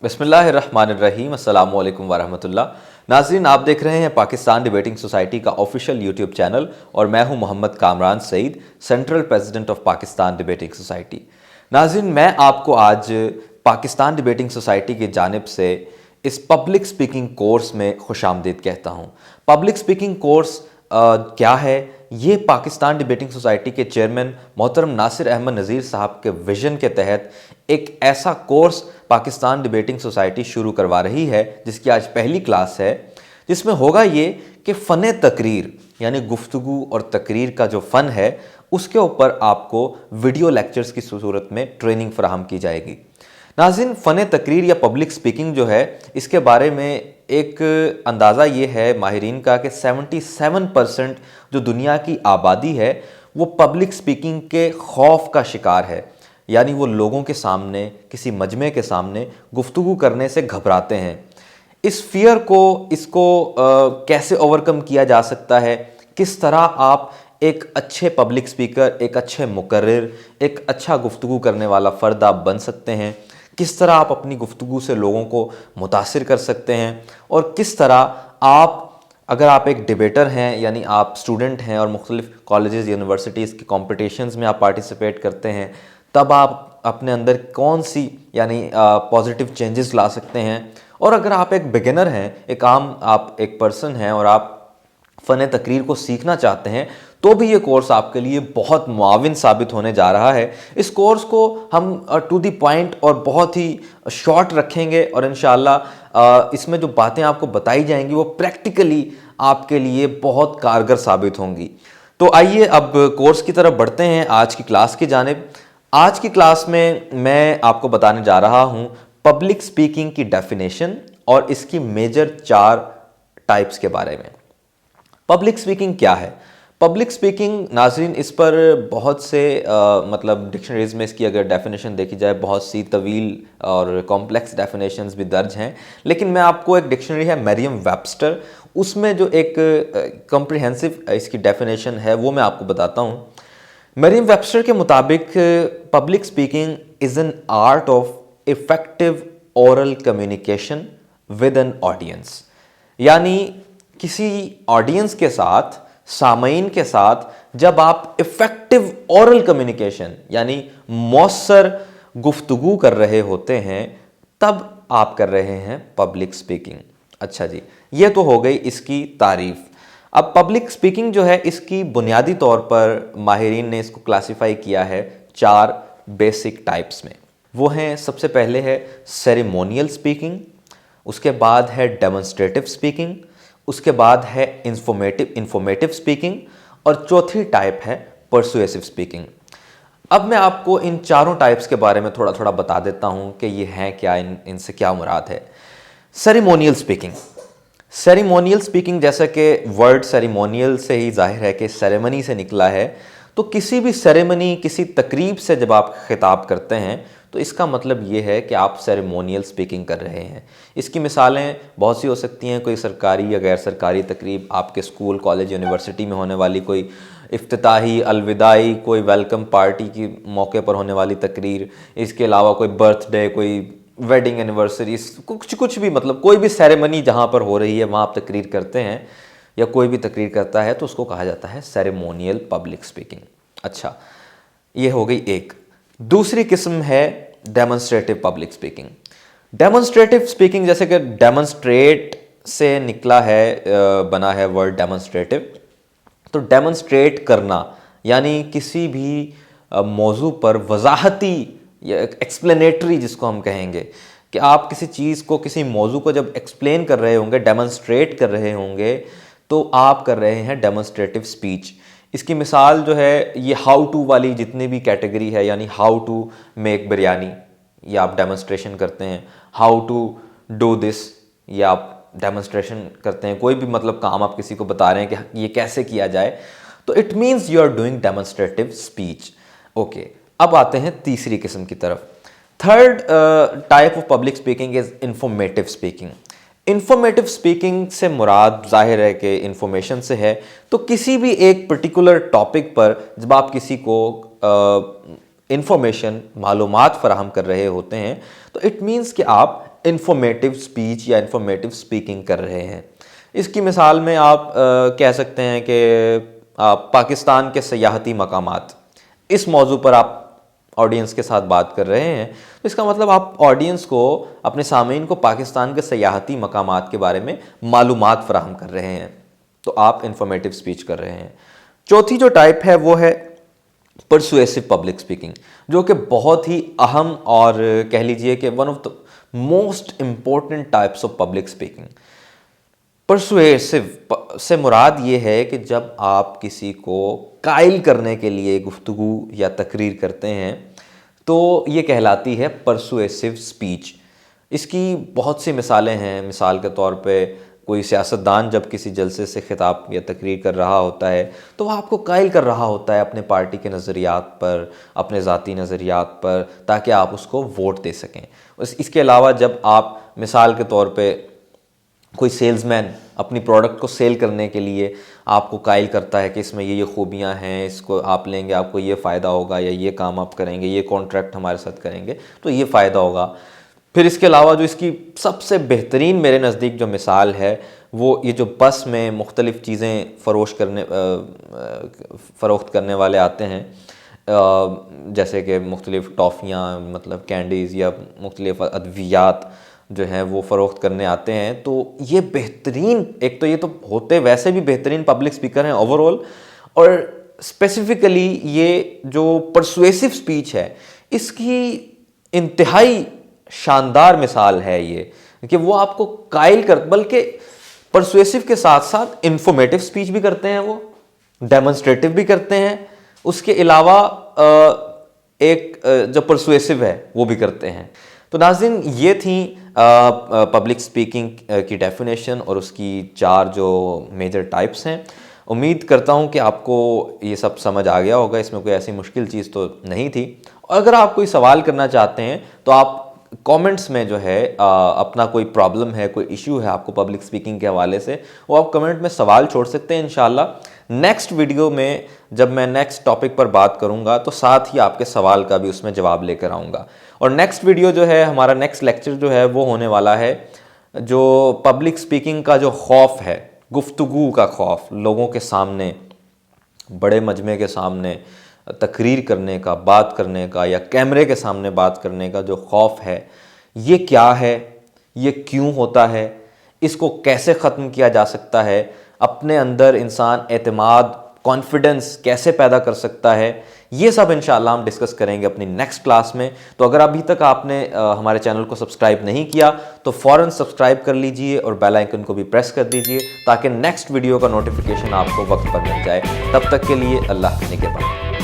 بسم اللہ الرحمن الرحیم، السلام علیکم ورحمۃ اللہ۔ ناظرین، آپ دیکھ رہے ہیں پاکستان ڈیبیٹنگ سوسائٹی کا آفیشیل یوٹیوب چینل اور میں ہوں Muhammad Kamran Saeed, central president of Pakistan debating society. ناظرین، میں آپ کو آج پاکستان ڈیبیٹنگ سوسائٹی کی جانب سے اس پبلک سپیکنگ کورس میں خوش آمدید کہتا ہوں۔ پبلک سپیکنگ کورس کیا ہے؟ یہ پاکستان ڈیبیٹنگ سوسائٹی کے چیئرمین محترم ناصر احمد نذیر صاحب کے ویژن کے تحت ایک ایسا کورس پاکستان ڈیبیٹنگ سوسائٹی شروع کروا رہی ہے جس کی آج پہلی کلاس ہے، جس میں ہوگا یہ کہ فن تقریر یعنی گفتگو اور تقریر کا جو فن ہے اس کے اوپر آپ کو ویڈیو لیکچرز کی صورت میں ٹریننگ فراہم کی جائے گی۔ ناظرین، فن تقریر یا پبلک سپیکنگ جو ہے اس کے بارے میں ایک اندازہ یہ ہے ماہرین کا کہ 77% جو دنیا کی آبادی ہے وہ پبلک سپیکنگ کے خوف کا شکار ہے، یعنی وہ لوگوں کے سامنے، کسی مجمع کے سامنے گفتگو کرنے سے گھبراتے ہیں۔ اس فیئر کو کیسے اوورکم کیا جا سکتا ہے، کس طرح آپ ایک اچھے پبلک سپیکر، ایک اچھے مقرر، ایک اچھا گفتگو کرنے والا فرد آپ بن سکتے ہیں، کس طرح آپ اپنی گفتگو سے لوگوں کو متاثر کر سکتے ہیں، اور کس طرح اگر آپ ایک ڈیبیٹر ہیں یعنی آپ سٹوڈنٹ ہیں اور مختلف کالجز یونیورسٹیز کے کمپٹیشنز میں آپ پارٹیسپیٹ کرتے ہیں، تب آپ اپنے اندر کون سی یعنی پازیٹیو چینجز لا سکتے ہیں، اور اگر آپ ایک بگنر ہیں، ایک عام آپ ایک پرسن ہیں اور آپ فن تقریر کو سیکھنا چاہتے ہیں، تو بھی یہ کورس آپ کے لیے بہت معاون ثابت ہونے جا رہا ہے۔ اس کورس کو ہم ٹو دی پوائنٹ اور بہت ہی شارٹ رکھیں گے، اور انشاءاللہ اس میں جو باتیں آپ کو بتائی جائیں گی وہ پریکٹیکلی آپ کے لیے بہت کارگر ثابت ہوں گی۔ تو آئیے اب کورس کی طرف بڑھتے ہیں، آج کی کلاس کی جانب۔ آج کی کلاس میں آپ کو بتانے جا رہا ہوں پبلک سپیکنگ کی ڈیفینیشن اور اس کی میجر 4 ٹائپس کے بارے میں۔ پبلک سپیکنگ کیا ہے؟ پبلک سپیکنگ، ناظرین، اس پر بہت سے ڈکشنریز میں اس کی اگر ڈیفینیشن دیکھی جائے بہت سی طویل اور کمپلیکس ڈیفینیشنز بھی درج ہیں، لیکن میں آپ کو ایک ڈکشنری ہے مریم ویبسٹر، اس میں جو ایک کمپریہنسو اس کی ڈیفینیشن ہے وہ میں آپ کو بتاتا ہوں۔ مریم ویبسٹر کے مطابق public speaking is an art of effective oral communication with an audience, یعنی کسی آڈینس کے ساتھ، سامعین کے ساتھ جب آپ افیکٹو اورل کمیونیکیشن یعنی مؤثر گفتگو کر رہے ہوتے ہیں تب آپ کر رہے ہیں پبلک سپیکنگ۔ اچھا جی، یہ تو ہو گئی اس کی تعریف۔ اب پبلک سپیکنگ جو ہے اس کی بنیادی طور پر ماہرین نے اس کو کلاسیفائی کیا ہے 4 بیسک ٹائپس میں۔ وہ ہیں، سب سے پہلے ہے سیریمونیل سپیکنگ، اس کے بعد ہے ڈیمونسٹریٹو سپیکنگ، اس کے بعد ہے انفارمیٹیو سپیکنگ، اور چوتھی ٹائپ ہے پرسویسو سپیکنگ۔ اب میں آپ کو ان 4 ٹائپس کے بارے میں تھوڑا تھوڑا بتا دیتا ہوں کہ یہ ہیں کیا، ان سے کیا مراد ہے۔ سیریمونیل سپیکنگ، سیریمونیل سپیکنگ جیسا کہ ورڈ سیریمونیل سے ہی ظاہر ہے کہ سیریمنی سے نکلا ہے، تو کسی بھی سیریمنی، کسی تقریب سے جب آپ خطاب کرتے ہیں تو اس کا مطلب یہ ہے کہ آپ سیریمونیل سپیکنگ کر رہے ہیں۔ اس کی مثالیں بہت سی ہو سکتی ہیں، کوئی سرکاری یا غیر سرکاری تقریب، آپ کے اسکول، کالج، یونیورسٹی میں ہونے والی کوئی افتتاحی، الوداعی، کوئی ویلکم پارٹی کی موقع پر ہونے والی تقریر، اس کے علاوہ کوئی برتھ ڈے، کوئی ویڈنگ اینیورسری، کچھ بھی، کوئی بھی سیریمنی جہاں پر ہو رہی ہے وہاں آپ تقریر کرتے ہیں یا کوئی بھی تقریر کرتا ہے تو اس کو کہا جاتا ہے سیریمونیل پبلک سپیکنگ۔ اچھا، یہ ہو گئی ایک۔ دوسری قسم ہے demonstrative public speaking. Demonstrative speaking, جیسے کہ ڈیمونسٹریٹ سے نکلا ہے، بنا ہے ورڈ ڈیمونسٹریٹو، تو ڈیمونسٹریٹ کرنا یعنی کسی بھی موضوع پر وضاحتی یا ایکسپلینیٹری، جس کو ہم کہیں گے کہ آپ کسی چیز کو، کسی موضوع کو جب ایکسپلین کر رہے ہوں گے، ڈیمونسٹریٹ کر رہے ہوں گے، تو آپ کر رہے ہیں ڈیمونسٹریٹو سپیچ۔ اس کی مثال جو ہے یہ ہاؤ ٹو والی جتنی بھی کیٹیگری ہے، یعنی ہاؤ ٹو میک بریانی، یہ آپ ڈیمونسٹریشن کرتے ہیں۔ ہاؤ ٹو ڈو دس، یہ آپ ڈیمونسٹریشن کرتے ہیں۔ کوئی بھی کام آپ کسی کو بتا رہے ہیں کہ یہ کیسے کیا جائے، تو it means you are doing demonstrative speech. Okay, اب آتے ہیں تیسری قسم کی طرف۔ Third type of public speaking is informative speaking. Informative speaking سے مراد ظاہر ہے کہ انفارمیشن سے ہے، تو کسی بھی ایک پرٹیکولر ٹاپک پر جب آپ کسی کو انفارمیشن، معلومات فراہم کر رہے ہوتے ہیں تو اٹ مینس کہ آپ انفارمیٹیو اسپیچ یا انفارمیٹیو اسپیکنگ کر رہے ہیں. اس کی مثال میں آپ کہہ سکتے ہیں کہ پاکستان کے سیاحتی مقامات، اس موضوع پر آپ آڈینس کے ساتھ بات کر رہے ہیں، تو اس کا مطلب آپ آڈینس کو، اپنے سامعین کو پاکستان کے سیاحتی مقامات کے بارے میں معلومات فراہم کر رہے ہیں، تو آپ انفارمیٹیو اسپیچ کر رہے ہیں. چوتھی جو ٹائپ ہے وہ ہے پرسویسو پبلک اسپیکنگ، جو کہ بہت ہی اہم اور کہہ لیجئے کہ one of the most important types of public speaking. Persuasive سے مراد یہ ہے کہ جب آپ کسی کو قائل کرنے کے لیے گفتگو یا تقریر کرتے ہیں تو یہ کہلاتی ہے پرسویسو اسپیچ. اس کی بہت سی مثالیں ہیں. مثال کے طور پہ کوئی سیاستدان جب کسی جلسے سے خطاب یا تقریر کر رہا ہوتا ہے تو وہ آپ کو قائل کر رہا ہوتا ہے اپنے پارٹی کے نظریات پر، اپنے ذاتی نظریات پر، تاکہ آپ اس کو ووٹ دے سکیں. اس کے علاوہ جب آپ مثال کے طور پہ کوئی سیلز مین اپنی پروڈکٹ کو سیل کرنے کے لیے آپ کو قائل کرتا ہے کہ اس میں یہ خوبیاں ہیں، اس کو آپ لیں گے آپ کو یہ فائدہ ہوگا، یا یہ کام آپ کریں گے، یہ کانٹریکٹ ہمارے ساتھ کریں گے تو یہ فائدہ ہوگا. پھر اس کے علاوہ جو اس کی سب سے بہترین میرے نزدیک جو مثال ہے وہ یہ جو بس میں مختلف چیزیں فروخت کرنے والے آتے ہیں، جیسے کہ مختلف ٹافیاں، مطلب کینڈیز یا مختلف ادویات جو ہیں وہ فروخت کرنے آتے ہیں. تو یہ بہترین، ایک تو یہ تو ہوتے ویسے بھی بہترین پبلک اسپیکر ہیں اوور آل، اور اسپیسیفکلی یہ جو پرسویسو اسپیچ ہے اس کی انتہائی شاندار مثال ہے یہ کہ وہ آپ کو قائل بلکہ پرسویسو کے ساتھ ساتھ انفارمیٹیو اسپیچ بھی کرتے ہیں، وہ ڈیمونسٹریٹو بھی کرتے ہیں، اس کے علاوہ ایک جو پرسویسو ہے وہ بھی کرتے ہیں. تو ناظرین یہ تھیں پبلک اسپیکنگ کی ڈیفینیشن اور اس کی 4 جو میجر ٹائپس ہیں. امید کرتا ہوں کہ آپ کو یہ سب سمجھ آ گیا ہوگا، اس میں کوئی ایسی مشکل چیز تو نہیں تھی. اور اگر آپ کوئی سوال کرنا چاہتے ہیں تو آپ کامنٹس میں جو ہے اپنا کوئی پرابلم ہے، کوئی ایشو ہے آپ کو پبلک اسپیکنگ کے حوالے سے، وہ آپ کمنٹ میں سوال چھوڑ سکتے ہیں. انشاءاللہ نیکسٹ ویڈیو میں جب میں نیکسٹ ٹاپک پر بات کروں گا تو ساتھ ہی آپ کے سوال کا بھی اس میں جواب لے کر آؤں گا. اور نیکسٹ ویڈیو جو ہے، ہمارا نیکسٹ لیکچر جو ہے وہ ہونے والا ہے جو پبلک اسپیکنگ کا جو خوف ہے، گفتگو کا خوف، لوگوں کے سامنے، بڑے مجمع کے سامنے تقریر کرنے کا، بات کرنے کا، یا کیمرے کے سامنے بات کرنے کا جو خوف ہے، یہ کیا ہے، یہ کیوں ہوتا ہے، اس کو کیسے ختم کیا جا سکتا ہے، اپنے اندر انسان اعتماد، کانفیڈنس کیسے پیدا کر سکتا ہے، یہ سب انشاءاللہ ہم ڈسکس کریں گے اپنی نیکسٹ کلاس میں. تو اگر ابھی تک آپ نے ہمارے چینل کو سبسکرائب نہیں کیا تو فوراً سبسکرائب کر لیجئے اور بیل آئیکن کو بھی پریس کر دیجئے تاکہ نیکسٹ ویڈیو کا نوٹیفیکیشن آپ کو وقت پر مل جائے. تب تک کے لیے اللہ نگہبان.